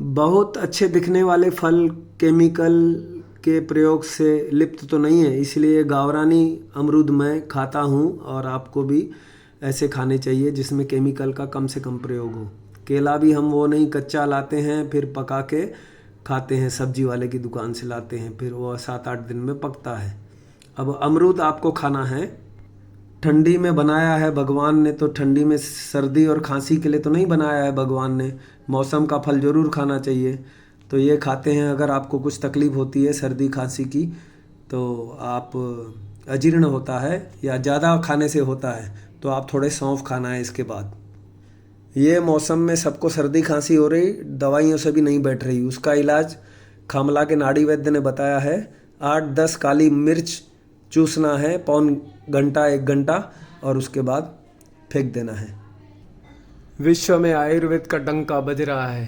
बहुत अच्छे दिखने वाले फल केमिकल के प्रयोग से लिप्त तो नहीं है, इसलिए गावरानी अमरूद मैं खाता हूँ और आपको भी ऐसे खाने चाहिए जिसमें केमिकल का कम से कम प्रयोग हो। केला भी हम वो नहीं कच्चा लाते हैं फिर पका के खाते हैं, सब्जी वाले की दुकान से लाते हैं, फिर वो 7-8 दिन में पकता है। अब अमरूद आपको खाना है, ठंडी में बनाया है भगवान ने, तो ठंडी में सर्दी और खांसी के लिए तो नहीं बनाया है भगवान ने। मौसम का फल ज़रूर खाना चाहिए, तो ये खाते हैं। अगर आपको कुछ तकलीफ़ होती है सर्दी खांसी की, तो आप अजीर्ण होता है या ज़्यादा खाने से होता है, तो आप थोड़े सौंफ खाना है इसके बाद। ये मौसम में सबको सर्दी खांसी हो रही, दवाइयों से भी नहीं बैठ रही, उसका इलाज खामला के नाड़ी वैद्य ने बताया है। 8-10 काली मिर्च चूसना है पौन घंटा 1 घंटा, और उसके बाद फेंक देना है। विश्व में आयुर्वेद का डंका बज रहा है।